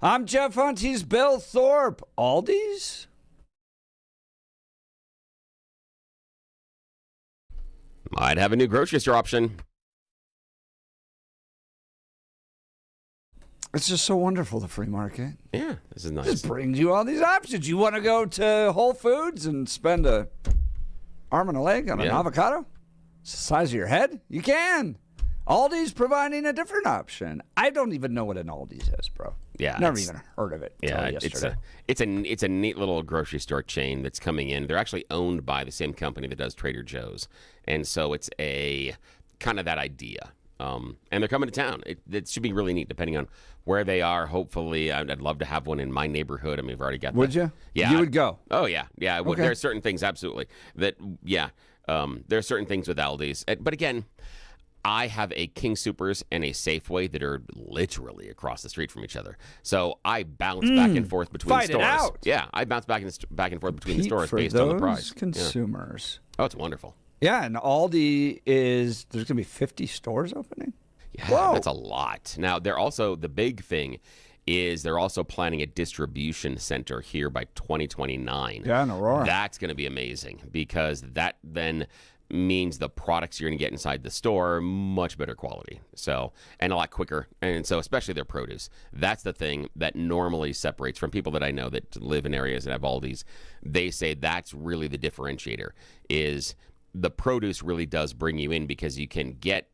I'm Jeff Hunt. He's Bill Thorpe. Aldi's? Might have a new grocery store option. It's just so wonderful, the free market. Yeah, this is nice. It brings you all these options. You want to go to Whole Foods and spend an arm and a leg on an avocado? It's the size of your head? You can. Aldi's providing a different option. I don't even know what an Aldi's is, bro. Yeah, never even heard of it. Yeah, yesterday. it's a neat little grocery store chain that's coming in. They're actually owned by the same company that does Trader Joe's, and so it's a kind of that idea. And they're coming to town. It should be really neat, depending on where they are. Hopefully, I'd love to have one in my neighborhood. I mean, we've already got. Would you? Yeah, you would go. Oh yeah, yeah. Okay. There are certain things, absolutely. That there are certain things with Aldi's, but again. I have a King Soopers and a Safeway that are literally across the street from each other. So I bounce back and forth between stores. Fight it out. Yeah, I bounce back and forth between the stores based on the price. Consumers. Yeah. Oh, it's wonderful. Yeah, and Aldi there's going to be 50 stores opening? Yeah, Whoa. That's a lot. Now, the big thing is they're also planning a distribution center here by 2029. Yeah, in Aurora. That's going to be amazing because that then means the products you're going to get inside the store are much better quality, so and a lot quicker, and so especially their produce. That's the thing that normally separates from people that I know that live in areas that have Aldi's. They say that's really the differentiator, is the produce really does bring you in because you can get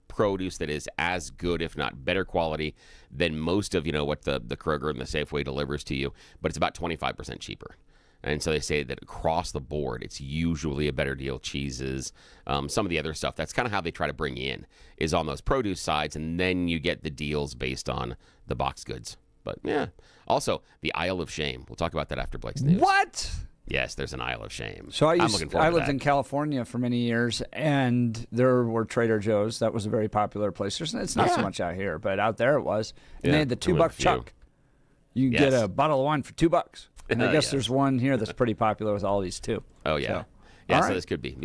produce that is as good, if not better quality than most of what the Kroger and the Safeway delivers to you, but it's about 25% cheaper. And so they say that across the board, it's usually a better deal. Cheeses, some of the other stuff. That's kind of how they try to bring you in, is on those produce sides, and then you get the deals based on the box goods. But yeah, also the Isle of Shame. We'll talk about that after Blake's news. What? Yes, there's an Isle of Shame. So I'm looking forward I to lived that. in California for many years, and there were Trader Joe's. That was a very popular place. It's not so much out here, but out there it was. And they had the $2 chuck. You can get a bottle of wine for $2. And I guess there's one here that's pretty popular with all these too. Oh yeah, so, yeah. right. So this could be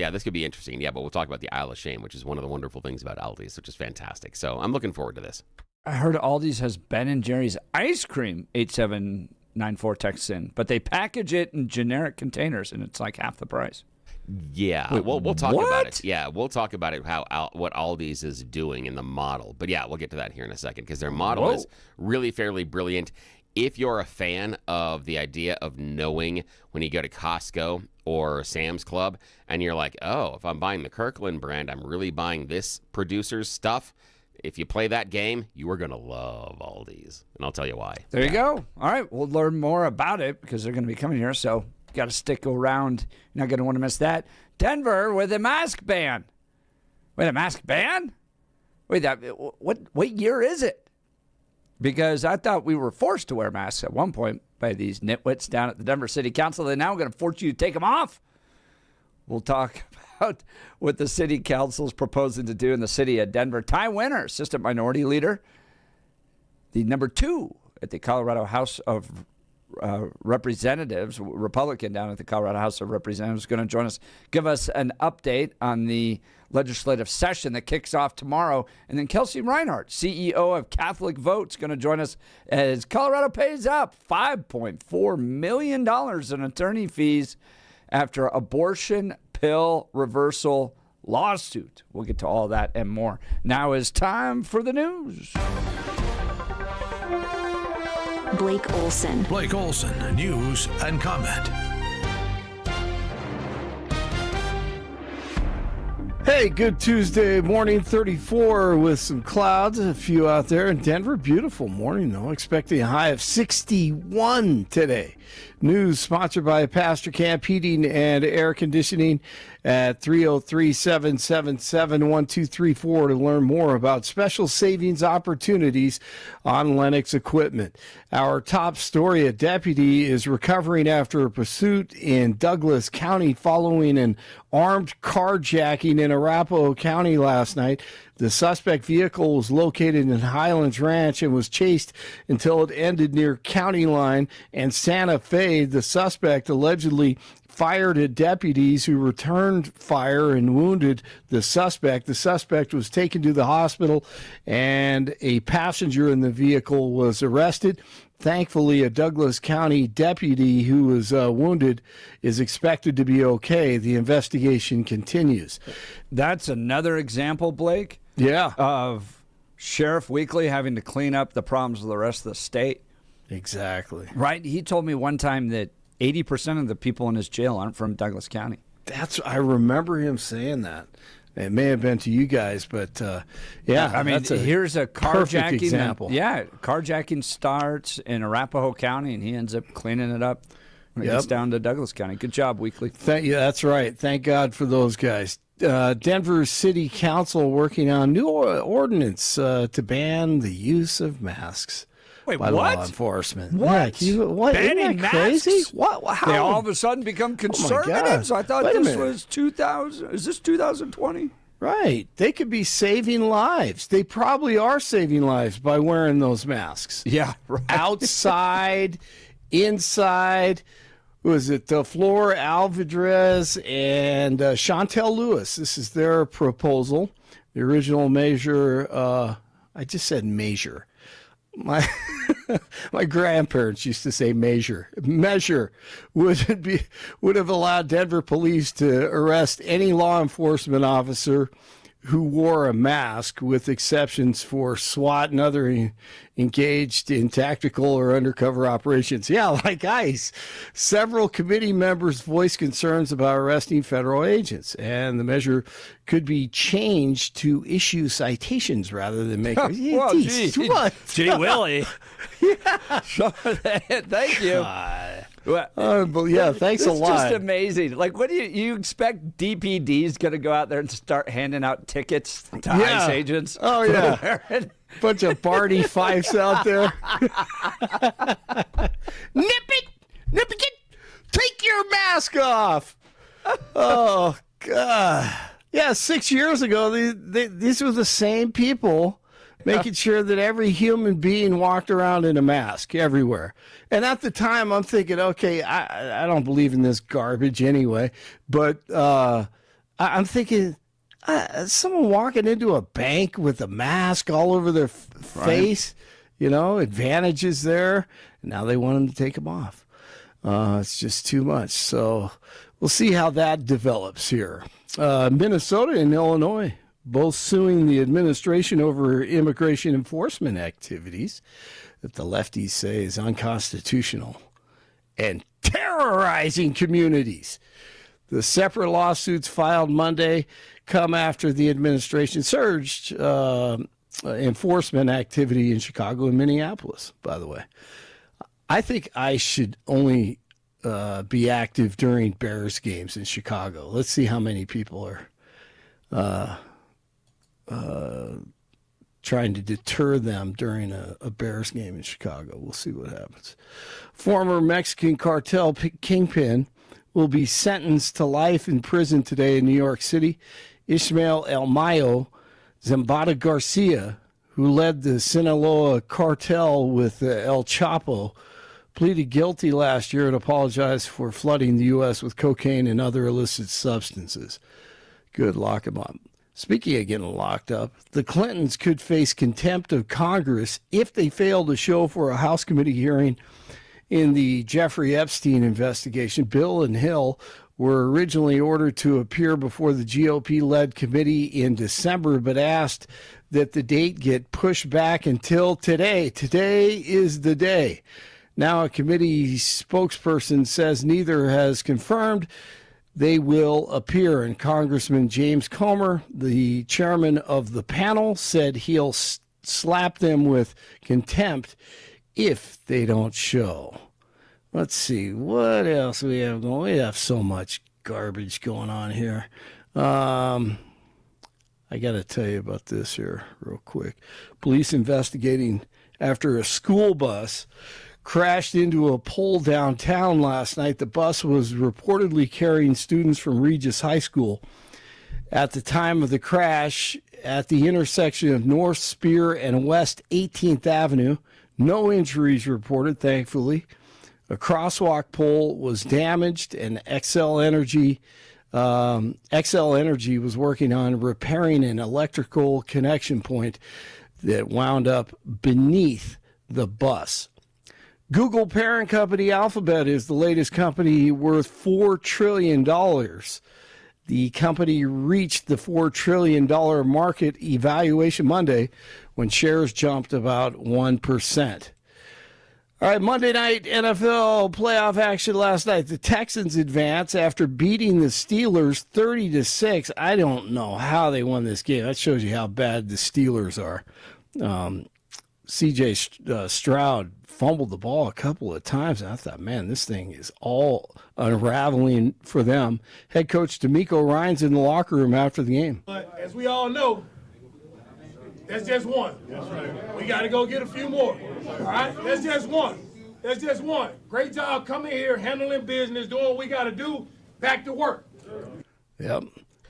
interesting. Yeah, but we'll talk about the Isle of Shame, which is one of the wonderful things about Aldi's, which is fantastic. So I'm looking forward to this. I heard Aldi's has Ben & Jerry's ice cream. 8794 texts in, but they package it in generic containers, and it's like half the price. Yeah, Wait, we'll talk what? about it. Yeah, we'll talk about it, what Aldi's is doing in the model. But yeah, we'll get to that here in a second because their model is really fairly brilliant. If you're a fan of the idea of knowing when you go to Costco or Sam's Club and you're like, oh, if I'm buying the Kirkland brand, I'm really buying this producer's stuff. If you play that game, you are going to love Aldi's. And I'll tell you why. There you go. All right, we'll learn more about it because they're going to be coming here, so you got to stick around. You're not going to want to miss that. Denver with a mask ban. Wait, a mask ban? Wait, what year is it? Because I thought we were forced to wear masks at one point by these nitwits down at the Denver City Council. They're now going to force you to take them off. We'll talk about what the city council is proposing to do in the city of Denver. Ty Winner, assistant minority leader, the number 2 at the Colorado House of Representatives, Republican down at the Colorado House of Representatives, is going to join us, give us an update on the legislative session that kicks off tomorrow. And then Kelsey Reinhardt, CEO of Catholic Votes, going to join us as Colorado pays up $5.4 million in attorney fees after abortion pill reversal lawsuit. We'll get to all that and more. Now is time for the news. Blake Olson. Blake Olson, news and comment. Hey, good Tuesday morning, 34 with some clouds, a few out there in Denver. Beautiful morning, though. Expecting a high of 61 today. News sponsored by Pastor Camp Heating and Air Conditioning at 303-777-1234 to learn more about special savings opportunities on Lennox equipment. Our top story, a deputy is recovering after a pursuit in Douglas County following an armed carjacking in Arapahoe County last night. The suspect vehicle was located in Highlands Ranch and was chased until it ended near County Line and Santa Fe. The suspect allegedly fired at deputies who returned fire and wounded the suspect. The suspect was taken to the hospital, and a passenger in the vehicle was arrested. Thankfully, a Douglas County deputy who was wounded is expected to be okay. The investigation continues. That's another example, Blake, Yeah, of Sheriff Weekly having to clean up the problems of the rest of the state. exactly. Right? He told me one time that 80% of the people in his jail aren't from Douglas County. I remember him saying that. It may have been to you guys, but yeah. I mean, that's here's a perfect carjacking example. Carjacking starts in Arapahoe County, and he ends up cleaning it up when it gets down to Douglas County. Good job, Weekly. Yeah, that's right. Thank God for those guys. Denver City Council working on new ordinance to ban the use of masks. Wait, by what? law enforcement. What? Yeah, what? Isn't Banning that crazy? masks? What? How? They all of a sudden become conservatives? I thought Wait a this minute. was 2000. Is this 2020? Right. They could be saving lives. They probably are saving lives by wearing those masks. Yeah, right. Outside, inside. Was it Flor Alvarez and Chantel Lewis? This is their proposal. The original measure, I just said measure. My grandparents used to say measure. Measure would have allowed Denver police to arrest any law enforcement officer who wore a mask, with exceptions for SWAT and other engaged in tactical or undercover operations. Yeah, like ICE. Several committee members voiced concerns about arresting federal agents, and the measure could be changed to issue citations rather than make. Well, gee Willie. Yeah. Thank you. Well, yeah, thanks a it's lot. just amazing. Like, what do you expect DPD's going to go out there and start handing out tickets to ICE agents? Oh, yeah. Bunch of Barney Fifes out there. Nip it, take your mask off. Oh, God. Yeah, 6 years ago, these were the same people making sure that every human being walked around in a mask everywhere. And at the time, I'm thinking, okay, I don't believe in this garbage anyway. But I'm thinking, someone walking into a bank with a mask all over their face, advantages there. And now they want them to take them off. It's just too much. So we'll see how that develops here. Minnesota and Illinois both suing the administration over immigration enforcement activities that the lefties say is unconstitutional and terrorizing communities. The separate lawsuits filed Monday come after the administration surged enforcement activity in Chicago and Minneapolis, by the way. I think I should only be active during Bears games in Chicago. Let's see how many people are trying to deter them during a Bears game in Chicago. We'll see what happens. Former Mexican cartel kingpin will be sentenced to life in prison today in New York City. Ismael El Mayo Zambada Garcia, who led the Sinaloa cartel with El Chapo, pleaded guilty last year and apologized for flooding the U.S. with cocaine and other illicit substances. Good, lock him up. Speaking of getting locked up, the Clintons could face contempt of Congress if they fail to show for a House committee hearing in the Jeffrey Epstein investigation. Bill and Hill were originally ordered to appear before the GOP-led committee in December, but asked that the date get pushed back until today. Today is the day. Now a committee spokesperson says neither has confirmed they will appear, and Congressman James Comer, the chairman of the panel, said he'll slap them with contempt if they don't show. Let's see, what else we have going? We have so much garbage going on here. I got to tell you about this here real quick. Police investigating after a school bus crashed into a pole downtown last night. The bus was reportedly carrying students from Regis High School. At the time of the crash, at the intersection of North Spear and West 18th Avenue, no injuries reported, thankfully. A crosswalk pole was damaged, and XL Energy was working on repairing an electrical connection point that wound up beneath the bus. Google parent company Alphabet is the latest company worth $4 trillion. The company reached the $4 trillion market evaluation Monday when shares jumped about 1%. All right, Monday night NFL playoff action last night. The Texans advance after beating the Steelers 30-6. I don't know how they won this game. That shows you how bad the Steelers are. C.J. Stroud fumbled the ball a couple of times, and I thought, man, this thing is all unraveling for them. Head coach D'Amico Ryans in the locker room after the game. But as we all know, that's just one. That's right. We got to go get a few more. All right? That's just one. That's just one. Great job coming here, handling business, doing what we got to do. Back to work. Yep.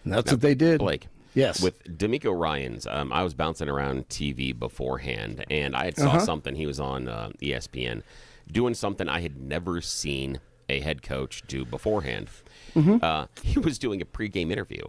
And that's what they did. Blake. Yes. With D'Amico Ryans, I was bouncing around TV beforehand, and I had saw something. He was on ESPN doing something I had never seen a head coach do beforehand. He was doing a pregame interview.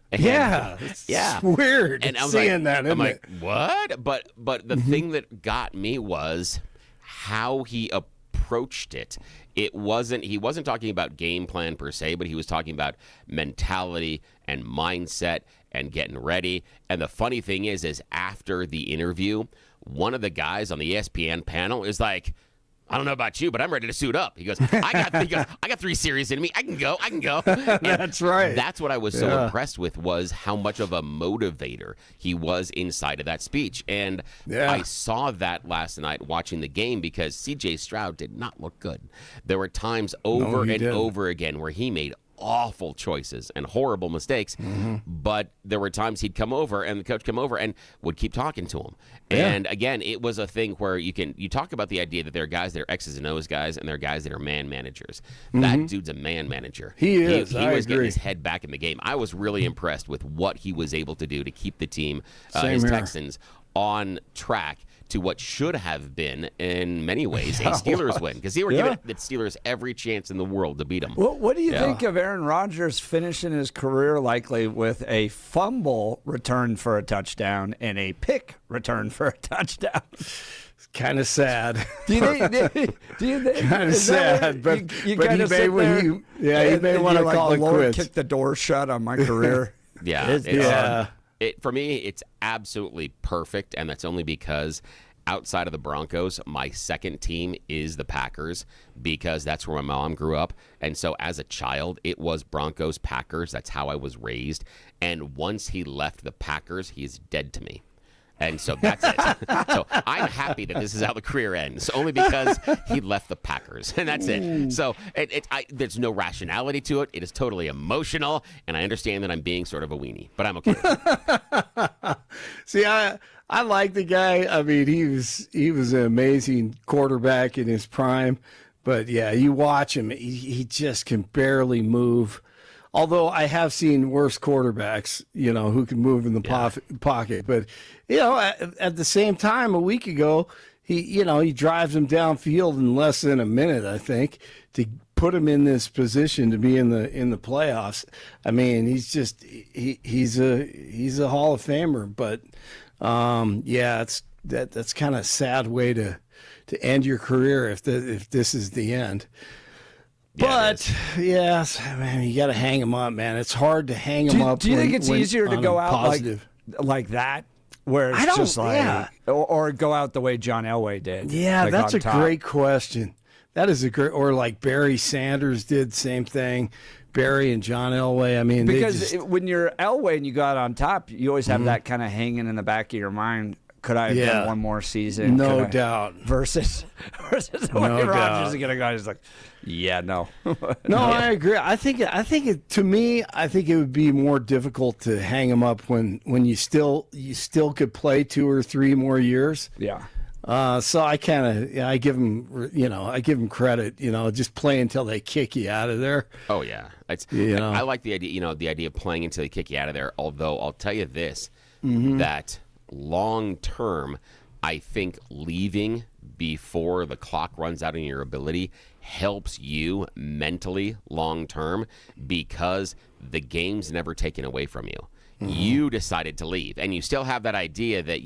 And, It's weird. And I was seeing like, that, I'm like, what? But the thing that got me was how he approached it. He wasn't talking about game plan per se, but he was talking about mentality and mindset and getting ready. And the funny thing is after the interview, one of the guys on the ESPN panel is like, I don't know about you, but I'm ready to suit up. He goes, I got 3 series in me. I can go. And That's right. That's what I was so impressed with, was how much of a motivator he was inside of that speech. And I saw that last night watching the game, because C.J. Stroud did not look good. There were times over over again where he made awful choices and horrible mistakes, but there were times he'd come over and the coach come over and would keep talking to him. And again, it was a thing where you talk about the idea that there are guys that are X's and O's guys, and there are guys that are man managers. That dude's a man manager. He is. He was getting his head back in the game. I was really impressed with what he was able to do to keep the team, his Texans, on track to what should have been, in many ways, a Steelers win, because they were giving the Steelers every chance in the world to beat them. Well, what do you think of Aaron Rodgers finishing his career likely with a fumble return for a touchdown and a pick return for a touchdown? Kind of sad. Do you think? Kind of sad, but he may he may want to call it Lord, quits. kick the door shut on my career. For me, it's absolutely perfect, and that's only because outside of the Broncos, my second team is the Packers, because that's where my mom grew up. And so as a child, it was Broncos, Packers. That's how I was raised. And once he left the Packers, he's dead to me. And so that's it. So I'm happy that this is how the career ends, only because he left the Packers, and that's it. So there's no rationality to it. It is totally emotional, and I understand that I'm being sort of a weenie, but I'm okay with it. See, I like the guy. I mean, he was an amazing quarterback in his prime, but yeah, you watch him, he just can barely move. Although I have seen worse quarterbacks, who can move in the pocket. But, at the same time, a week ago, he drives him downfield in less than a minute, I think, to put him in this position to be in the playoffs. I mean, he's just he's a Hall of Famer. But that's kind of a sad way to end your career if this is the end. But, yes, man, you got to hang him up, man. It's hard to hang him up. Do you think it's easier to go out like that, where it's just like, or go out the way John Elway did? Yeah, that's a great question. That is a great, or like Barry Sanders did, same thing. Barry and John Elway. I mean, because when you're Elway and you go out on top, you always have that kind of hanging in the back of your mind. Could I have done one more season? No doubt. Versus the way Rodgers is going to go. He's like, no. No, I agree. I think it would be more difficult to hang him up when you still could play 2 or 3 more years. Yeah. So I give him credit. Just play until they kick you out of there. Oh yeah, I like the idea. The idea of playing until they kick you out of there. Although I'll tell you this, that long term, I think leaving before the clock runs out on your ability helps you mentally long term, because the game's never taken away from you. You decided to leave, and you still have that idea that,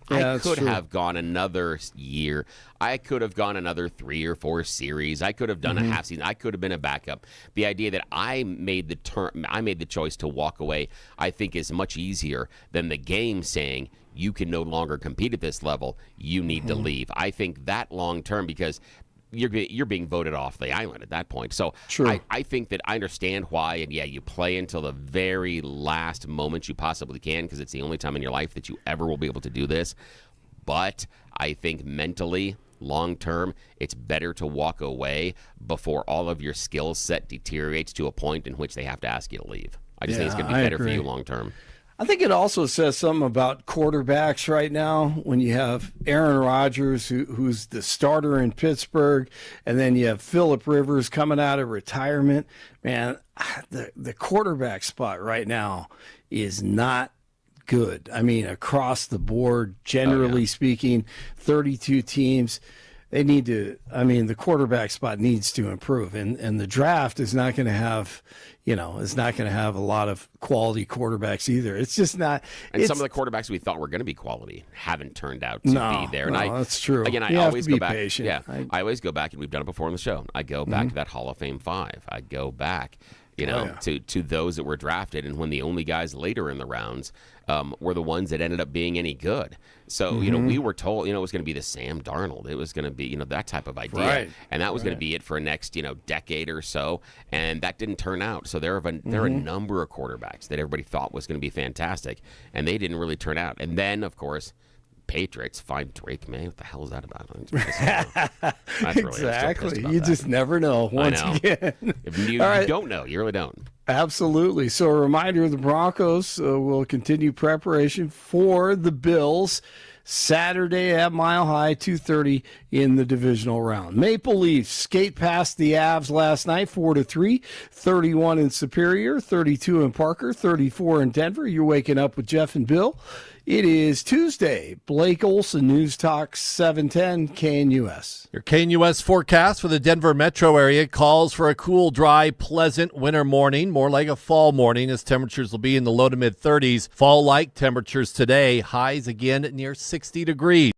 I could have gone another year. I could have gone another 3 or 4 series. I could have done a half season. I could have been a backup. The idea that I made the choice to walk away, I think is much easier than the game saying you can no longer compete at this level. You need to leave. I think that long term, because you're being voted off the island at that point. So I think that I understand why, and you play until the very last moment you possibly can, because it's the only time in your life that you ever will be able to do this. But I think mentally, long term, it's better to walk away before all of your skill set deteriorates to a point in which they have to ask you to leave. I just think it's going to be better for you long term. I think it also says something about quarterbacks right now when you have Aaron Rodgers, who's the starter in Pittsburgh, and then you have Phillip Rivers coming out of retirement. Man, the quarterback spot right now is not good. I mean, across the board, generally speaking, 32 teams. They need to, the quarterback spot needs to improve. And the draft is not going to have, it's not going to have a lot of quality quarterbacks either. It's just not. And some of the quarterbacks we thought were going to be quality haven't turned out to be there. And that's true. Again, I always go back. Patient. Yeah, I always go back, and we've done it before on the show. I go back to that Hall of Fame 5. I go back, to those that were drafted, and when the only guys later in the rounds were the ones that ended up being any good. So, we were told, it was going to be the Sam Darnold. It was going to be, that type of idea. Right. And that was going to be it for the next, decade or so. And that didn't turn out. So there are a number of quarterbacks that everybody thought was going to be fantastic, and they didn't really turn out. And then, of course, Patriots find Drake May. What the hell is that about? That's really, exactly. You just never know. Once again, if you don't know, you really don't. Absolutely. So a reminder, the Broncos will continue preparation for the Bills Saturday at Mile High, 2:30 in the divisional round. Maple Leafs skate past the Avs last night, 4-3, 31 in Superior, 32 in Parker, 34 in Denver. You're waking up with Jeff and Bill. It is Tuesday. Blake Olson, News Talk 710 KNUS. Your KNUS forecast for the Denver metro area calls for a cool, dry, pleasant winter morning, more like a fall morning, as temperatures will be in the low to mid 30s. Fall-like temperatures today, highs again near 60 degrees.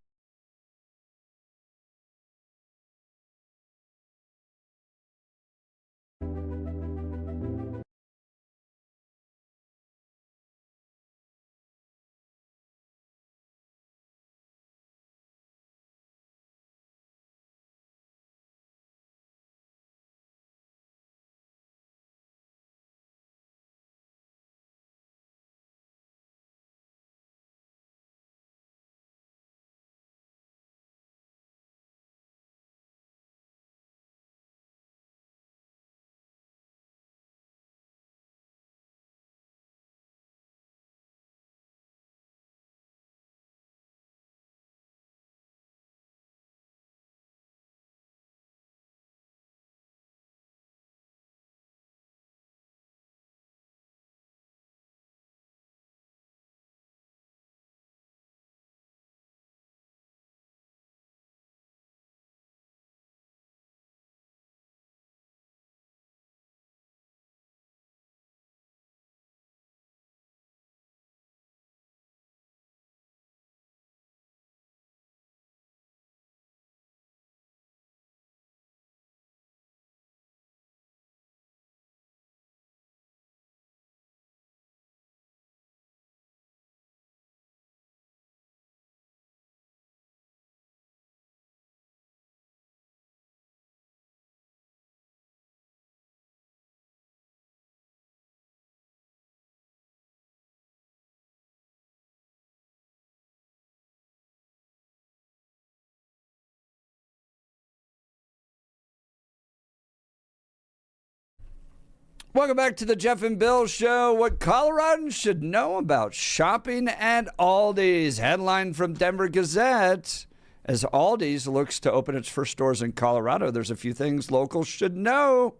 Welcome back to the Jeff and Bill Show. What Coloradans should know about shopping at Aldi's. Headline from Denver Gazette. As Aldi's looks to open its first stores in Colorado, there's a few things locals should know.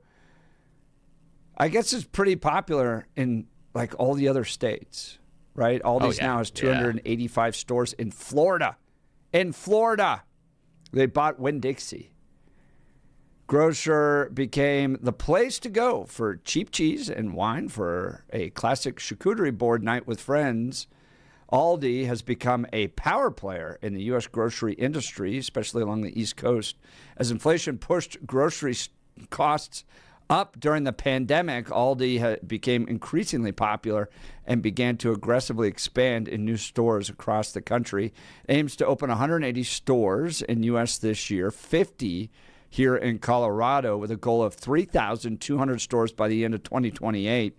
I guess it's pretty popular in like all the other states, right? Aldi's now has 285 stores in Florida. In Florida. They bought Winn-Dixie. Grocer became the place to go for cheap cheese and wine for a classic charcuterie board night with friends. Aldi has become a power player in the U.S. grocery industry, especially along the East Coast. As inflation pushed grocery costs up during the pandemic, Aldi became increasingly popular and began to aggressively expand in new stores across the country. Aims to open 180 stores in U.S. this year, 50 here in Colorado, with a goal of 3,200 stores by the end of 2028.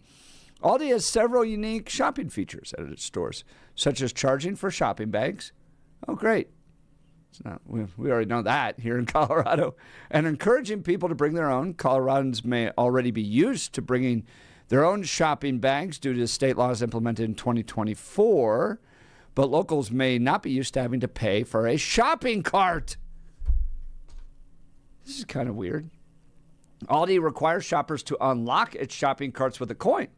Aldi has several unique shopping features at its stores, such as charging for shopping bags. Oh, great. We already know that here in Colorado. And encouraging people to bring their own. Coloradans may already be used to bringing their own shopping bags due to state laws implemented in 2024, but locals may not be used to having to pay for a shopping cart. This is kind of weird. Aldi requires shoppers to unlock its shopping carts with a coin,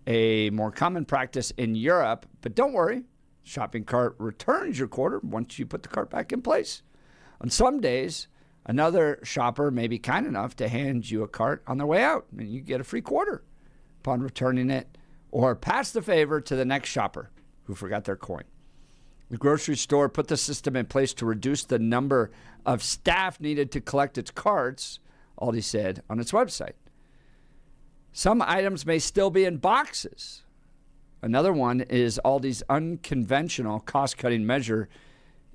a more common practice in Europe. But don't worry, shopping cart returns your quarter once you put the cart back in place. On some days, another shopper may be kind enough to hand you a cart on their way out, and you get a free quarter upon returning it, or pass the favor to the next shopper who forgot their coin. The grocery store put the system in place to reduce the number of staff needed to collect its carts, Aldi said on its website. Some items may still be in boxes. Another one is Aldi's unconventional cost-cutting measure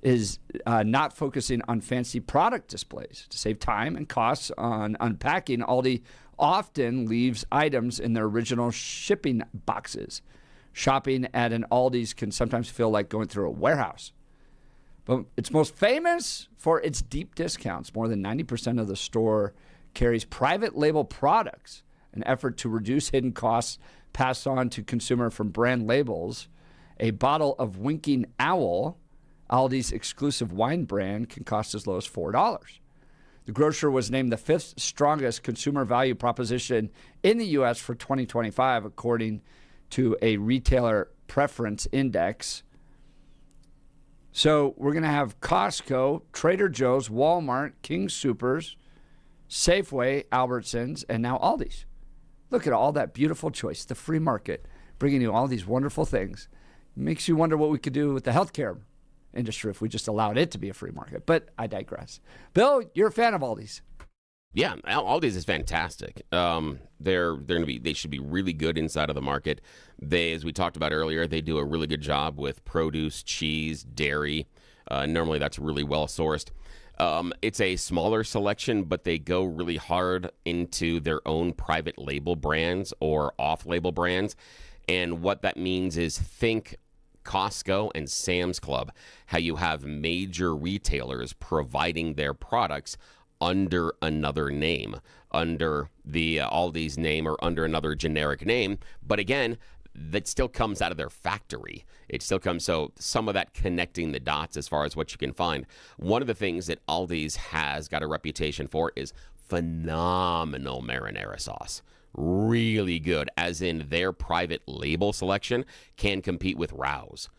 is not focusing on fancy product displays. To save time and costs on unpacking, Aldi often leaves items in their original shipping boxes. Shopping at an Aldi's can sometimes feel like going through a warehouse. But it's most famous for its deep discounts. More than 90% of the store carries private label products, an effort to reduce hidden costs passed on to consumer from brand labels. A bottle of Winking Owl, Aldi's exclusive wine brand, can cost as low as $4. The grocer was named the fifth strongest consumer value proposition in the U.S. for 2025, according to a retailer preference index. So we're going to have Costco, Trader Joe's, Walmart, King Soopers, Safeway, Albertsons, and now Aldi's. Look at all that beautiful choice, the free market, bringing you all these wonderful things. It makes you wonder what we could do with the healthcare industry if we just allowed it to be a free market. But I digress. Bill, you're a fan of Aldi's. Yeah, Aldi's is fantastic. They should be really good inside of the market. They, as we talked about earlier, they do a really good job with produce, cheese, dairy. Normally that's really well sourced. It's a smaller selection, but they go really hard into their own private label brands or off-label brands. And what that means is think Costco and Sam's Club, how you have major retailers providing their products under another name, under the Aldi's name or under another generic name. But again, that still comes out of their factory. It still comes, so some of that connecting the dots as far as what you can find. One of the things that Aldi's has got a reputation for is phenomenal marinara sauce. Really good, as in their private label selection can compete with Rao's.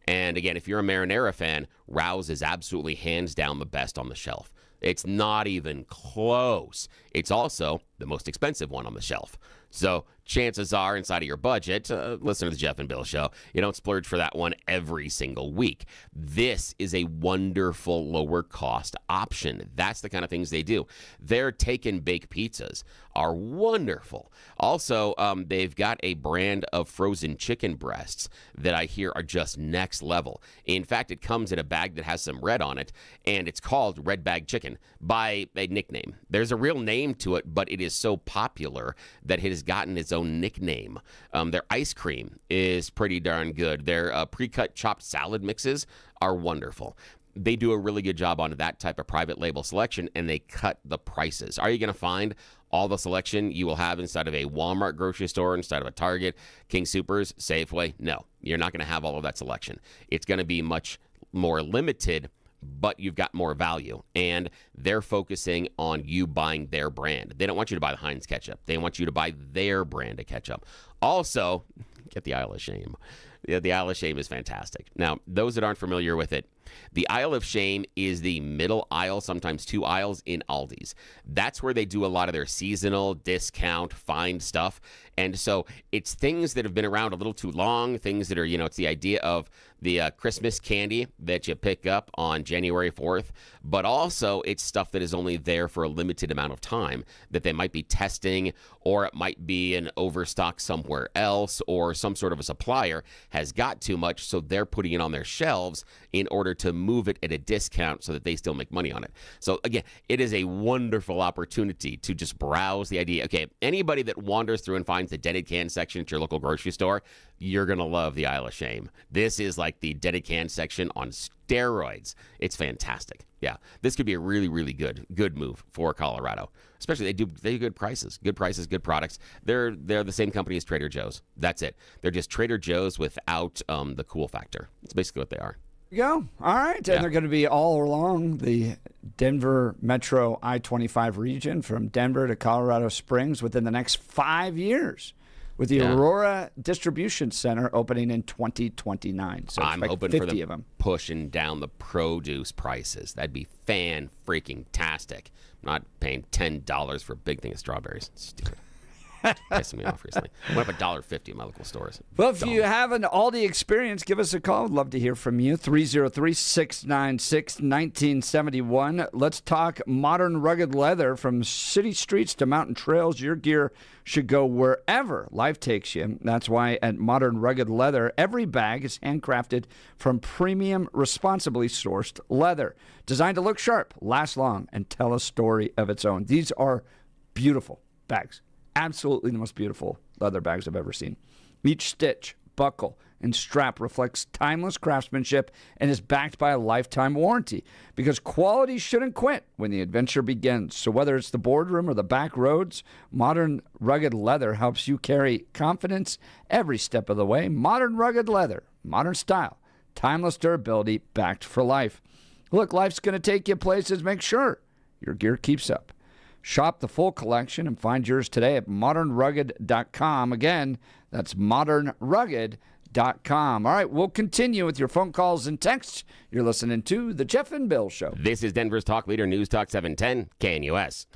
And again, if you're a marinara fan, Rao's is absolutely hands down the best on the shelf. It's not even close. It's also the most expensive one on the shelf. So chances are, inside of your budget, listen to the Jeff and Bill show, you don't splurge for that one every single week. This is a wonderful lower cost option. That's the kind of things they do. Their take and bake pizzas are wonderful. Also, they've got a brand of frozen chicken breasts that I hear are just next level. In fact, it comes in a bag that has some red on it, and it's called Red Bag Chicken by a nickname. There's a real name to it, but it is so popular that it has gotten its own nickname. Their ice cream is pretty darn good. Their pre-cut chopped salad mixes are wonderful. They do a really good job on that type of private label selection, and they cut the prices. Are you going to find all the selection you will have inside of a Walmart grocery store, inside of a Target, King Soopers, Safeway? No, you're not going to have all of that selection. It's going to be much more limited, but you've got more value, and they're focusing on you buying their brand. They don't want you to buy the Heinz ketchup. They want you to buy their brand of ketchup. Also, get the aisle of shame. The Isle of Shame is fantastic. Now, those that aren't familiar with it, the Isle of Shame is the middle aisle, sometimes two aisles in Aldi's. That's where they do a lot of their seasonal discount find stuff. And so it's things that have been around a little too long, things that are, it's the idea of the Christmas candy that you pick up on January 4th, but also it's stuff that is only there for a limited amount of time that they might be testing, or it might be an overstock somewhere else, or some sort of a supplier has got too much, so they're putting it on their shelves in order to move it at a discount so that they still make money on it. So again, it is a wonderful opportunity to just browse the idea. Okay, anybody that wanders through and finds the dented can section at your local grocery store, you're going to love the Isle of Shame. This is like the dented can section on steroids. It's fantastic. Yeah, this could be a really, really good move for Colorado. Especially they do good prices, good products. They're the same company as Trader Joe's. That's it. They're just Trader Joe's without the cool factor. It's basically what they are. There you go. All right. And they're going to be all along the Denver Metro I-25 region from Denver to Colorado Springs within the next 5 years, with the Aurora Distribution Center opening in 2029. So I'm hoping 50 for them of them. pushing down the produce prices. That'd be fan-freaking-tastic. I'm not paying $10 for a big thing of strawberries. It's stupid. It's pissing me off recently. Went up $1.50 at my local stores. Well, if you have an Aldi experience, give us a call. We'd love to hear from you. 303-696-1971. Let's talk modern rugged leather. From city streets to mountain trails, your gear should go wherever life takes you. That's why at Modern Rugged Leather, every bag is handcrafted from premium, responsibly sourced leather. Designed to look sharp, last long, and tell a story of its own. These are beautiful bags. Absolutely the most beautiful leather bags I've ever seen. Each stitch, buckle, and strap reflects timeless craftsmanship and is backed by a lifetime warranty, because quality shouldn't quit when the adventure begins. So whether it's the boardroom or the back roads, Modern Rugged Leather helps you carry confidence every step of the way. Modern Rugged Leather, modern style, timeless durability, backed for life. Look, life's going to take you places. Make sure your gear keeps up. Shop the full collection and find yours today at modernrugged.com. Again, that's modernrugged.com. All right, we'll continue with your phone calls and texts. You're listening to The Jeff and Bill Show. This is Denver's Talk Leader, News Talk 710, KNUS.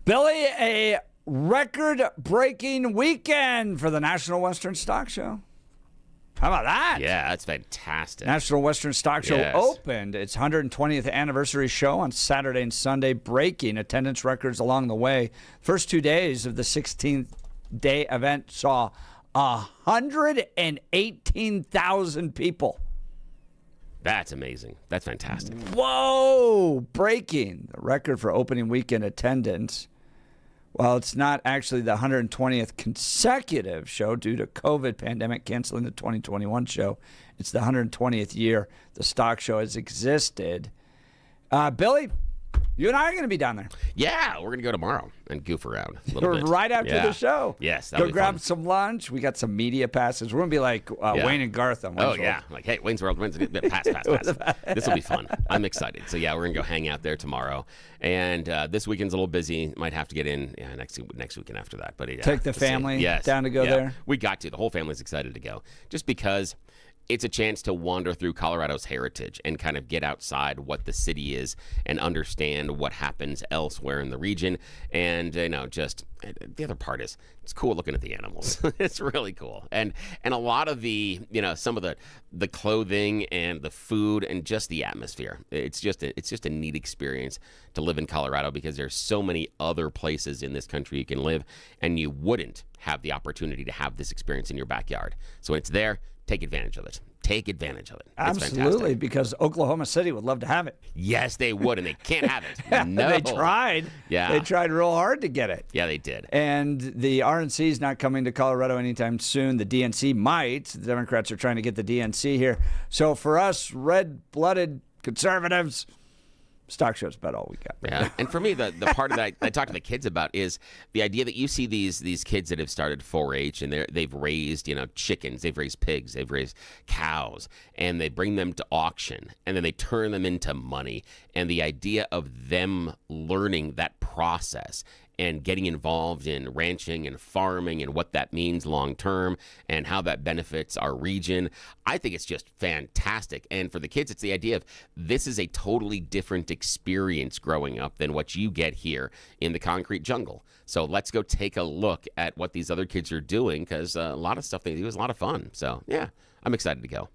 Billy, a record-breaking weekend for the National Western Stock Show. How about that? Yeah, that's fantastic. National Western Stock Show Yes. opened its 120th anniversary show on Saturday and Sunday, breaking attendance records along the way. First 2 days of the 16th-day event saw 118,000 people. That's amazing. That's fantastic. Whoa! Breaking the record for opening weekend attendance. While it's not actually the 120th consecutive show due to COVID pandemic canceling the 2021 show, it's the 120th year the stock show has existed. Billy, you and I are going to be down there. Yeah, we're going to go tomorrow and goof around a little bit. Right after Yeah. the show. Yes, that'll Go be grab fun. some lunch. We got some media passes. We're going to be like Wayne and Garth on Oh, Wayne's yeah. World. Like, hey, Wayne's World, pass. This will be fun. I'm excited. So, yeah, we're going to go hang out there tomorrow. And this weekend's a little busy. Might have to get in next weekend after that. But yeah, Take the we'll see. family Yes. down to go Yeah. there? We got to. The whole family's excited to go. Just because it's a chance to wander through Colorado's heritage and kind of get outside what the city is and understand what happens elsewhere in the region. And, just the other part is it's cool looking at the animals. It's really cool. And a lot of the, some of the clothing and the food and just the atmosphere. It's just a neat experience to live in Colorado because there's so many other places in this country you can live and you wouldn't have the opportunity to have this experience in your backyard. So when it's there, take advantage of it. Take advantage of it. It's Absolutely, fantastic. because Oklahoma City would love to have it. Yes, they would, and they can't have it. No. They tried. Yeah. They tried real hard to get it. Yeah, they did. And the RNC is not coming to Colorado anytime soon. The DNC might. The Democrats are trying to get the DNC here. So for us red-blooded conservatives, stock show's about all we got. Yeah, and for me, the part of that I talk to the kids about is the idea that you see these kids that have started 4-H and they've raised chickens, they've raised pigs, they've raised cows, and they bring them to auction, and then they turn them into money. And the idea of them learning that process and getting involved in ranching and farming and what that means long term and how that benefits our region, I think it's just fantastic. And for the kids, it's the idea of this is a totally different experience growing up than what you get here in the concrete jungle. So let's go take a look at what these other kids are doing, because a lot of stuff they do is a lot of fun. So yeah, I'm excited to go.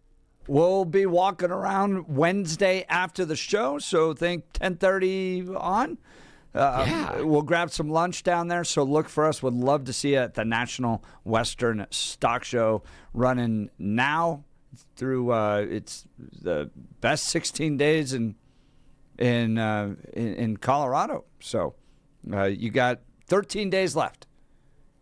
We'll be walking around Wednesday after the show, so think 10:30 on. Yeah. We'll grab some lunch down there, so look for us. Would love to see you at the National Western Stock Show running now through it's the best 16 days in Colorado. So you got 13 days left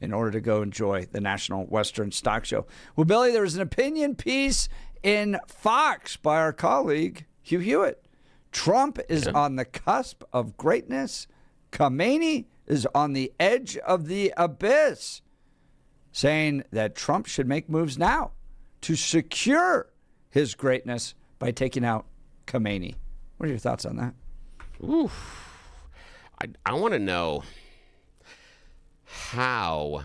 in order to go enjoy the National Western Stock Show. Well, Billy, there was an opinion piece in Fox by our colleague Hugh Hewitt. Trump is on the cusp of greatness. Khomeini is on the edge of the abyss, saying that Trump should make moves now to secure his greatness by taking out Khomeini. What are your thoughts on that? Oof. I want to know how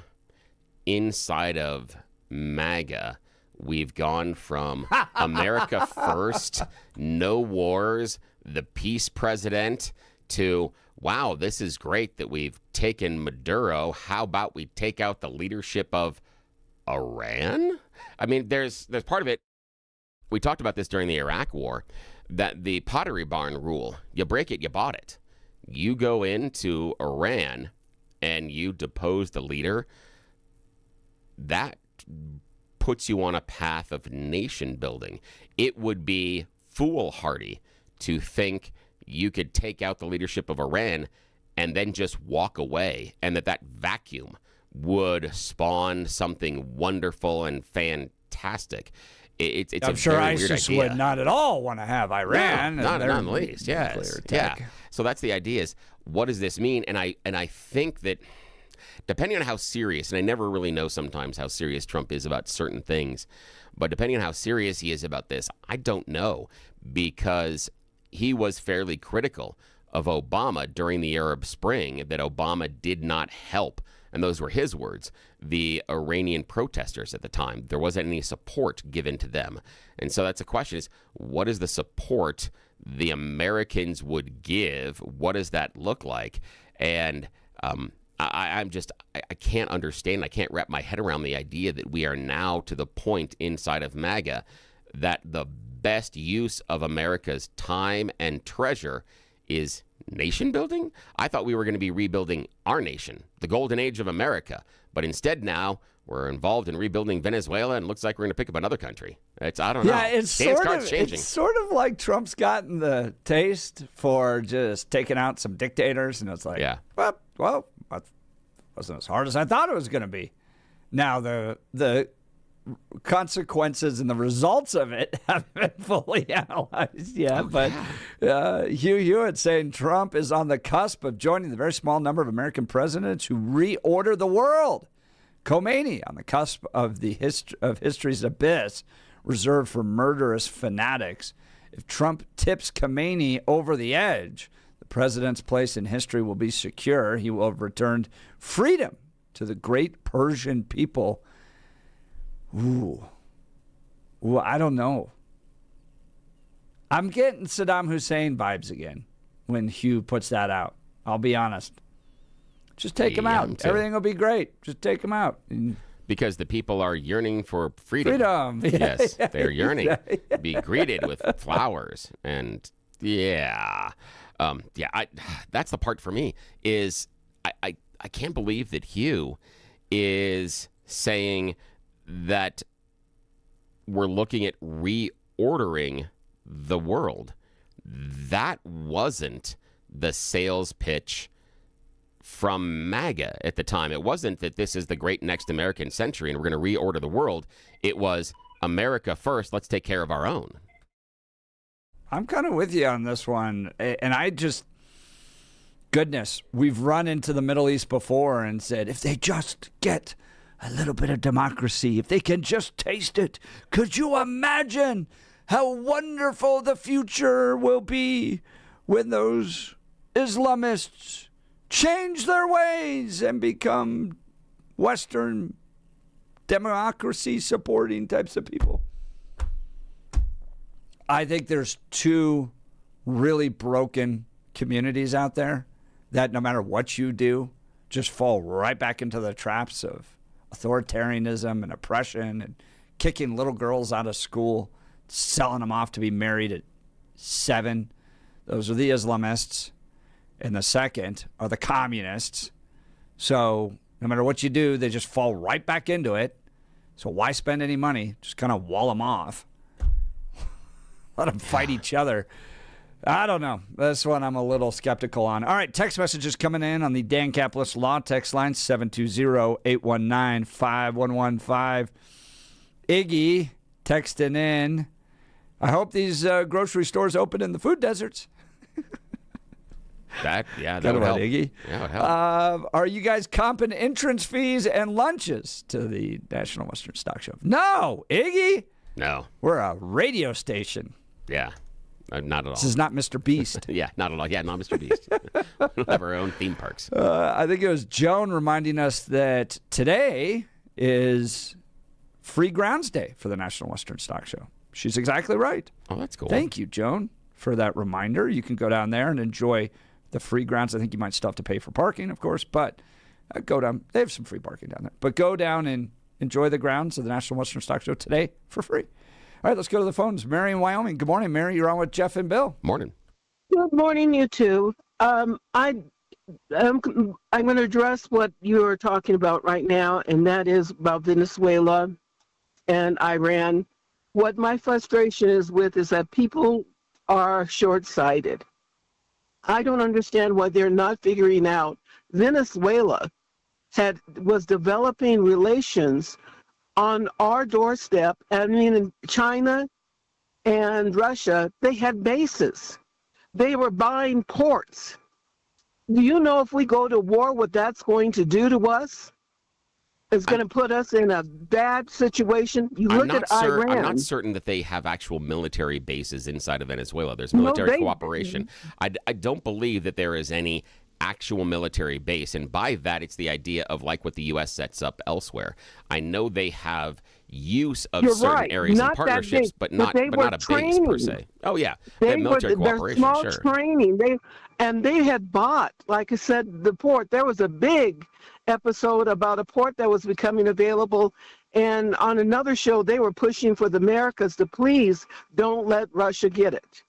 inside of MAGA we've gone from America first, no wars, the peace president, to, wow, this is great that we've taken Maduro. How about we take out the leadership of Iran? I mean, there's part of it. We talked about this during the Iraq War, that the Pottery Barn rule, you break it, you bought it. You go into Iran and you depose the leader, that puts you on a path of nation building. It would be foolhardy to think you could take out the leadership of Iran and then just walk away, and that vacuum would spawn something wonderful and fantastic. It's I'm a sure very weird ISIS idea. would not at all want to have Iran. No, not and in the their least. Yes. nuclear Yeah. attack. So that's the idea, is what does this mean? And I think that depending on how serious, and I never really know sometimes how serious Trump is about certain things, but depending on how serious he is about this, I don't know, because he was fairly critical of Obama during the Arab Spring, that Obama did not help, and those were his words, the Iranian protesters at the time. There wasn't any support given to them. And so that's the question, is what is the support the Americans would give? What does that look like? And I can't understand. I can't wrap my head around the idea that we are now to the point inside of MAGA that the best use of America's time and treasure is nation building. I thought we were going to be rebuilding our nation, the golden age of America. But instead now we're involved in rebuilding Venezuela, and it looks like we're going to pick up another country. I don't know. Yeah, it's sort of like Trump's gotten the taste for just taking out some dictators, and it's like, well, that wasn't as hard as I thought it was going to be. Now the consequences and the results of it haven't been fully analyzed yet. Hugh Hewitt saying Trump is on the cusp of joining the very small number of American presidents who reorder the world. Khomeini on the cusp of history's abyss reserved for murderous fanatics. If Trump tips Khomeini over the edge, the president's place in history will be secure. He will have returned freedom to the great Persian people. Ooh, I don't know. I'm getting Saddam Hussein vibes again when Hugh puts that out. I'll be honest. Just take him out. Everything will be great. Just take him out. Because the people are yearning for freedom. Freedom. Yes, they're yearning. Be greeted with flowers. And that's the part for me is I can't believe that Hugh is saying that we're looking at reordering the world. That wasn't the sales pitch from MAGA at the time. It wasn't that this is the great next American century and we're going to reorder the world. It was America first. Let's take care of our own. I'm kind of with you on this one. And goodness, we've run into the Middle East before and said, if they just get a little bit of democracy, if they can just taste it, could you imagine how wonderful the future will be when those Islamists change their ways and become Western democracy supporting types of people? I think there's two really broken communities out there that no matter what you do, just fall right back into the traps of authoritarianism and oppression and kicking little girls out of school, selling them off to be married at 7. Those are the Islamists. And the second are the communists. So no matter what you do, they just fall right back into it. So why spend any money? Just kind of wall them off. Let them fight each other. I don't know. This one I'm a little skeptical on. All right, text messages coming in on the Dan Caplis Law text line, 720-819-5115. Iggy texting in, I hope these grocery stores open in the food deserts. That would help. Iggy. Yeah, it would help. Are you guys comping entrance fees and lunches to the National Western Stock Show? No, Iggy. No. We're a radio station. Yeah. Not at all. This is not Mr. Beast. Yeah, not at all. Yeah, not Mr. Beast. We'll have our own theme parks. I think it was Joan reminding us that today is Free Grounds Day for the National Western Stock Show. She's exactly right. Oh, that's cool. Thank you, Joan, for that reminder. You can go down there and enjoy the free grounds. I think you might still have to pay for parking, of course, but go down. They have some free parking down there. But go down and enjoy the grounds of the National Western Stock Show today for free. All right, let's go to the phones. Mary in Wyoming. Good morning, Mary. You're on with Jeff and Bill. Morning. Good morning, you two. I'm going to address what you are talking about right now, and that is about Venezuela and Iran. What my frustration is with is that people are short-sighted. I don't understand why they're not figuring out Venezuela was developing relations on our doorstep. I mean, in China and Russia, they had bases. They were buying ports. Do you know if we go to war, what that's going to do to us? It's going to put us in a bad situation. You look at Iran. I'm not certain that they have actual military bases inside of Venezuela. There's military cooperation. I don't believe that there is any actual military base. And by that, it's the idea of like what the U.S. sets up elsewhere. I know they have use of You're certain right. areas and Not that partnerships, big, but not a base training. per se. Oh yeah, they have They were military their cooperation, small sure. training. They had bought, like I said, the port. There was a big episode about a port that was becoming available, and on another show they were pushing for the Americas to please don't let Russia get it.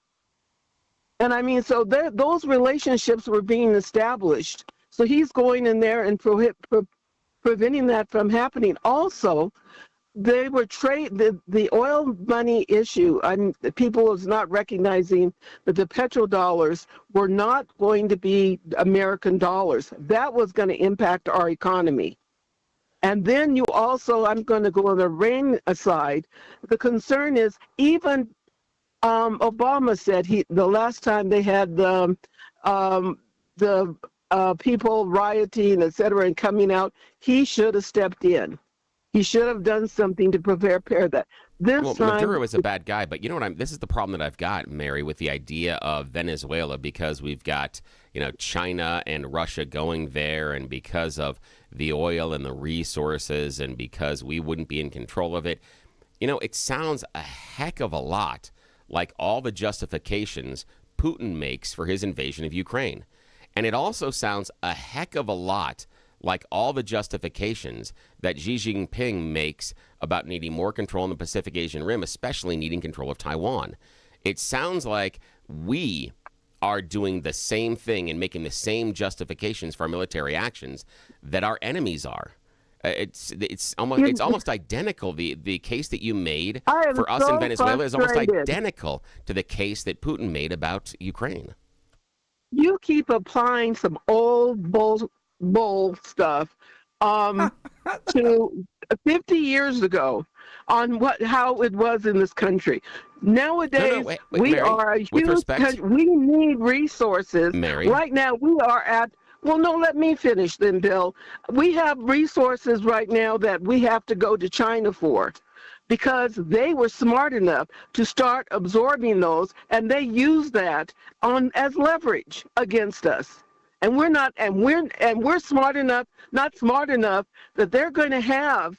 And I mean, so those relationships were being established. So he's going in there and preventing that from happening. Also, they were the oil money issue. People was not recognizing that the petrodollars were not going to be American dollars. That was going to impact our economy. And then you also, I'm going to go on the Iran side. The concern is even Obama said the last time they had the people rioting, et cetera, and coming out, he should have stepped in. He should have done something to prepare that. Well, Maduro is a bad guy, but you know what? This is the problem that I've got, Mary, with the idea of Venezuela, because we've got China and Russia going there, and because of the oil and the resources, and because we wouldn't be in control of it. It sounds a heck of a lot like all the justifications Putin makes for his invasion of Ukraine, and it also sounds a heck of a lot like all the justifications that Xi Jinping makes about needing more control in the Pacific Asian Rim, especially needing control of Taiwan. It sounds like we are doing the same thing and making the same justifications for our military actions that our enemies are. It's almost identical. The case that you made for us in Venezuela is almost identical to the case that Putin made about Ukraine. You keep applying some old bull stuff to 50 years ago on how it was in this country. Nowadays, we Mary, are a huge country. We need resources. Mary. Right now, we are at, well, no, let me finish then, Bill. We have resources right now that we have to go to China for, because they were smart enough to start absorbing those, and they use that as leverage against us. And we're not, and we're smart enough, not smart enough that they're going to have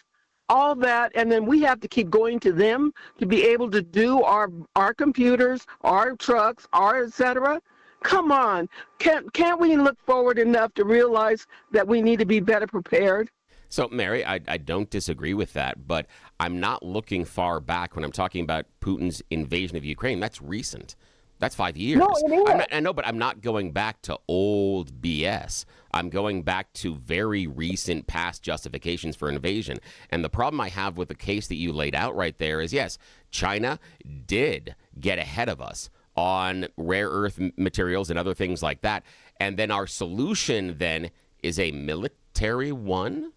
all that, and then we have to keep going to them to be able to do our computers, our trucks, our et cetera. Come on, can't we look forward enough to realize that we need to be better prepared? So, Mary, I don't disagree with that, but I'm not looking far back when I'm talking about Putin's invasion of Ukraine. That's recent. That's 5 years. No, it is. I know, but I'm not going back to old BS. I'm going back to very recent past justifications for invasion. And the problem I have with the case that you laid out right there is, yes, China did get ahead of us on rare earth materials and other things like that. And then our solution then is a military one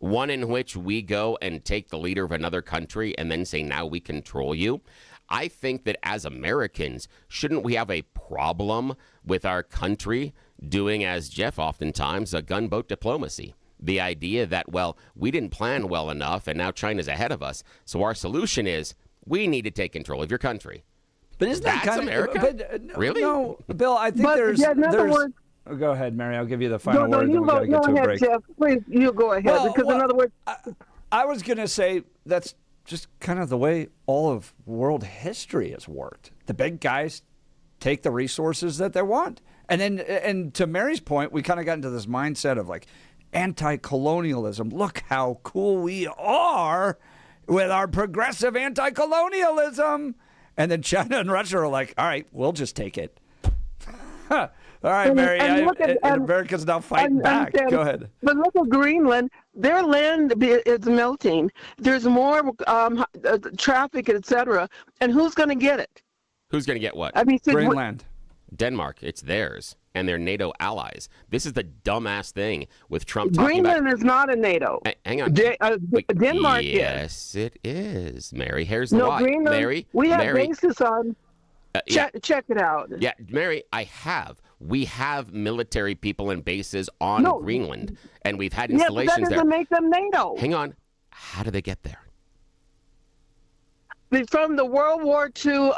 in which we go and take the leader of another country and then say, now we control you. I think that as Americans, shouldn't we have a problem with our country doing, as Jeff oftentimes, a gunboat diplomacy? The idea that, well, we didn't plan well enough and now China's ahead of us. So our solution is we need to take control of your country. But isn't that That's kind America? But, Really? No, Bill, I think there's... Oh, go ahead, Mary. I'll give you the final word, then we got to get to a break. Jeff. Please, you go ahead. In other words... I was going to say that's just kind of the way all of world history has worked. The big guys take the resources that they want. And to Mary's point, we kind of got into this mindset of like anti-colonialism. Look how cool we are with our progressive anti-colonialism. And then China and Russia are like, all right, we'll just take it. All right, Mary, and America's now fighting back. Go ahead. But look at Greenland. Their land is melting. There's more traffic, et cetera. And who's going to get it? Who's going to get what? I mean, Greenland. Denmark. It's theirs. And they're NATO allies. This is the dumbass thing with Trump talking Greenland is not a NATO. Hang on. Denmark is. Yes, it is, Mary. Here's the why. Greenland, Mary, we have Mary, bases on... Check it out. Yeah, Mary, we have military people and bases on Greenland, and we've had installations there. That doesn't make them NATO. Hang on. How do they get there? from the World War II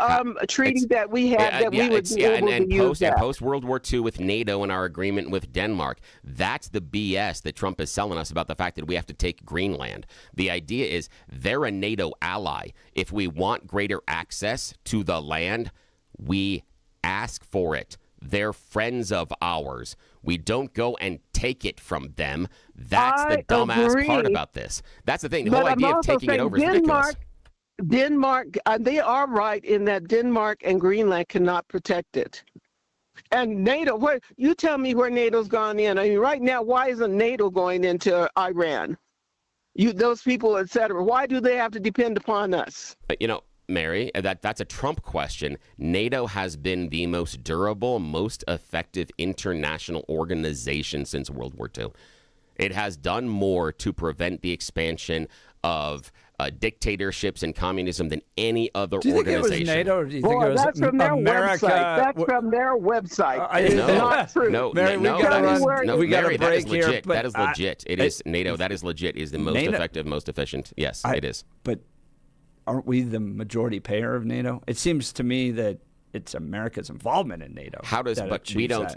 treaty that we had, that we would be able to use that. And post World War II with NATO and our agreement with Denmark, that's the BS that Trump is selling us about the fact that we have to take Greenland. The idea is they're a NATO ally. If we want greater access to the land, we ask for it. They're friends of ours. We don't go and take it from them. That's the dumbass part about this. That's the thing. The whole idea of taking it over is ridiculous. Denmark, they are right in that Denmark and Greenland cannot protect it. And NATO, you tell me where NATO's gone in. I mean, right now, why isn't NATO going into Iran? Those people, et cetera. Why do they have to depend upon us? Mary, that's a Trump question. NATO has been the most durable, most effective international organization since World War II. It has done more to prevent the expansion of dictatorships and communism than any other organization. Do you think it was NATO, or do you think it was that's from their America? Website. That's from their website. It's not true. Mary, we got a break here. That is legit. It is NATO. That is legit. It is the most effective, most efficient. Yes, it is. But aren't we the majority payer of NATO? It seems to me that it's America's involvement in NATO. How does? But we don't.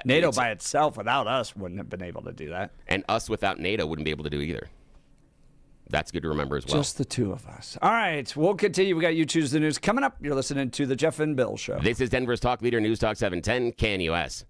NATO by itself, without us, wouldn't have been able to do that. And us without NATO wouldn't be able to do either. That's good to remember as well. Just the two of us. All right, we'll continue. We got You Choose the News coming up. You're listening to the Jeff and Bill Show. This is Denver's Talk Leader, News Talk 710 KNUS.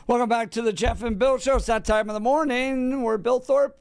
Welcome back to the Jeff and Bill Show. It's that time of the morning where Bill Thorpe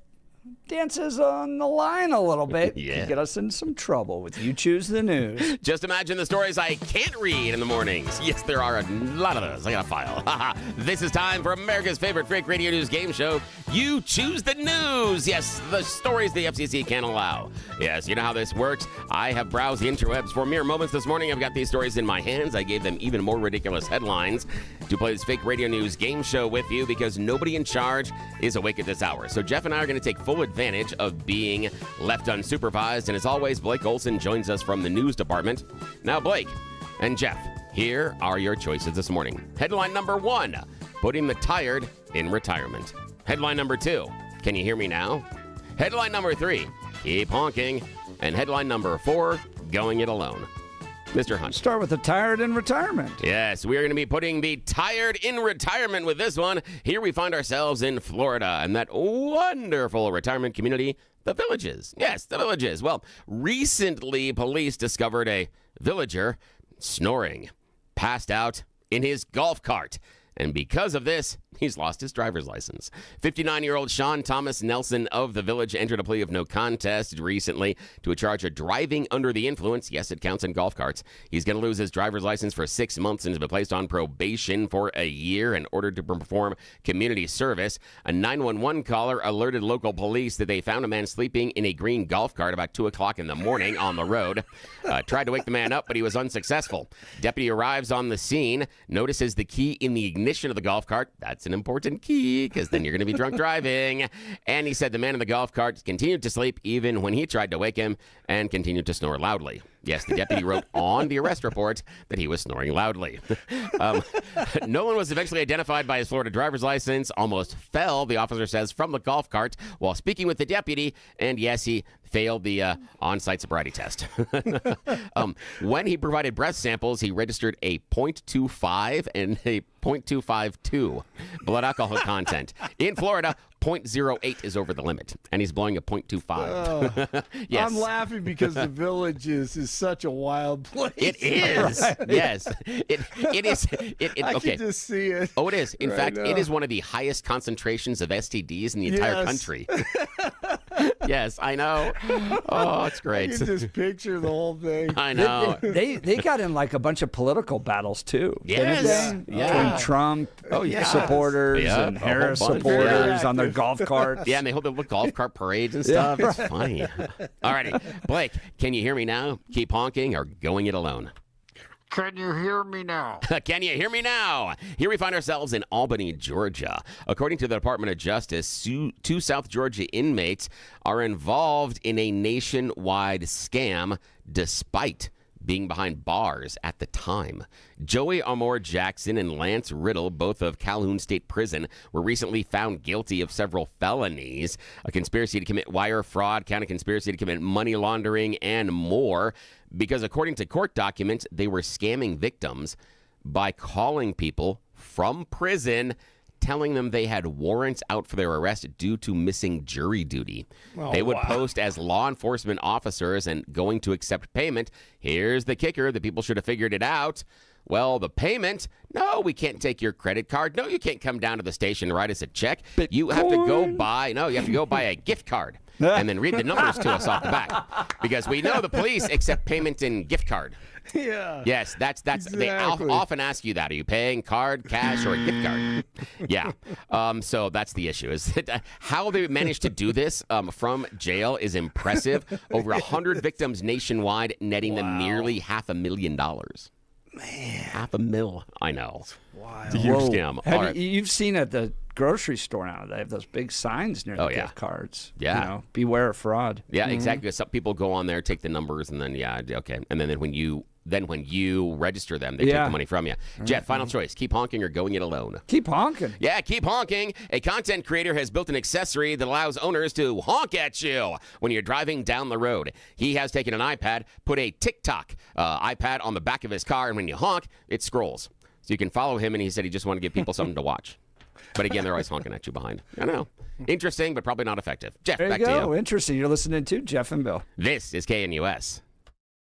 dances on the line a little bit. Yeah. Could get us in some trouble with You Choose the News. Just imagine the stories I can't read in the mornings. Yes, there are a lot of those. I got a file. This is time for America's favorite fake radio news game show, You Choose the News. Yes, the stories the FCC can't allow. Yes, you know how this works. I have browsed the interwebs for mere moments this morning. I've got these stories in my hands. I gave them even more ridiculous headlines to play this fake radio news game show with you because nobody in charge is awake at this hour. So Jeff and I are going to take full advantage of being left unsupervised. And as always, Blake Olson joins us from the news department. Now, Blake and Jeff, here are your choices this morning. Headline number 1, putting the tired in retirement. Headline number 2, can you hear me now? Headline number 3, keep honking. And headline number 4, going it alone. Mr. Hunt. Start with the tired in retirement. Yes, we are going to be putting the tired in retirement with this one. Here we find ourselves in Florida and that wonderful retirement community, the Villages. Yes, the Villages. Well, recently police discovered a villager snoring, passed out in his golf cart. And because of this, he's lost his driver's license. 59-year-old Sean Thomas Nelson of the Village entered a plea of no contest recently to a charge of driving under the influence. Yes, it counts in golf carts. He's going to lose his driver's license for 6 months and has been placed on probation for a year in order to perform community service. A 911 caller alerted local police that they found a man sleeping in a green golf cart about 2 o'clock in the morning on the road. Tried to wake the man up, but he was unsuccessful. Deputy arrives on the scene, notices the key in the ignition of the golf cart. That's an important key because then you're going to be drunk driving. And he said the man in the golf cart continued to sleep even when he tried to wake him and continued to snore loudly. Yes, the deputy wrote on the arrest report that he was snoring loudly. Nolan was eventually identified by his Florida driver's license, almost fell, the officer says, from the golf cart while speaking with the deputy. And yes, he failed the on-site sobriety test. When he provided breath samples, he registered a 0.25 and a 0.252 blood alcohol content. In Florida, 0.08 is over the limit, and he's blowing a 0.25. Yes. I'm laughing because the Villages is such a wild place. It is. Right. Yes. It is. I okay. can just see it. Oh, it is. In right fact, now. It is one of the highest concentrations of STDs in the entire country. Yes, I know. Oh, it's great. I can just picture the whole thing. I know. They got in like a bunch of political battles too. Yes. Didn't they? Yeah. Between Trump supporters Yeah, and a whole Harris bunch. supporters on their golf carts. Yeah, and they hold the golf cart parades and stuff. It's funny. All righty. Blake, can you hear me now? Keep honking or going it alone? Can you hear me now? Can you hear me now? Here we find ourselves in Albany, Georgia. According to the Department of Justice, 2 South Georgia inmates are involved in a nationwide scam despite being behind bars at the time. Joey Amor Jackson and Lance Riddle, both of Calhoun State Prison, were recently found guilty of several felonies, a conspiracy to commit wire fraud, counter conspiracy to commit money laundering, and more, because according to court documents, they were scamming victims by calling people from prison, telling them they had warrants out for their arrest due to missing jury duty. They would post as law enforcement officers and going to accept payment. Here's the kicker. The people should have figured it out. Well, the payment, no, we can't take your credit card. No, you can't come down to the station and write us a check. Bitcoin. You have to go buy a gift card and then read the numbers to us off the back. Because we know the police accept payment in gift card. Yeah. Yes, that's Exactly. They often ask you that. Are you paying card, cash, or a gift card? Yeah. So that's the issue. Is that, how they managed to do this from jail is impressive. Over 100 victims nationwide, netting them nearly $500,000. Man, $500,000. I know. Wow. It's a huge scam. All right. You've seen at the grocery store now, they have those big signs near the gift cards. Yeah. You know, beware of fraud. Yeah, exactly. Some people go on there, take the numbers, and then okay. And then when you register them, they take the money from you. Jeff, final choice: keep honking or going it alone? Keep honking. Yeah, keep honking. A content creator has built an accessory that allows owners to honk at you when you're driving down the road. He has taken an iPad, put a TikTok iPad on the back of his car, and when you honk, it scrolls. So you can follow him, and he said he just wanted to give people something to watch. But again, they're always honking at you behind. I know. Interesting, but probably not effective. Jeff, There back you to go. you. Interesting. You're listening to Jeff and Bill. This is KNUS.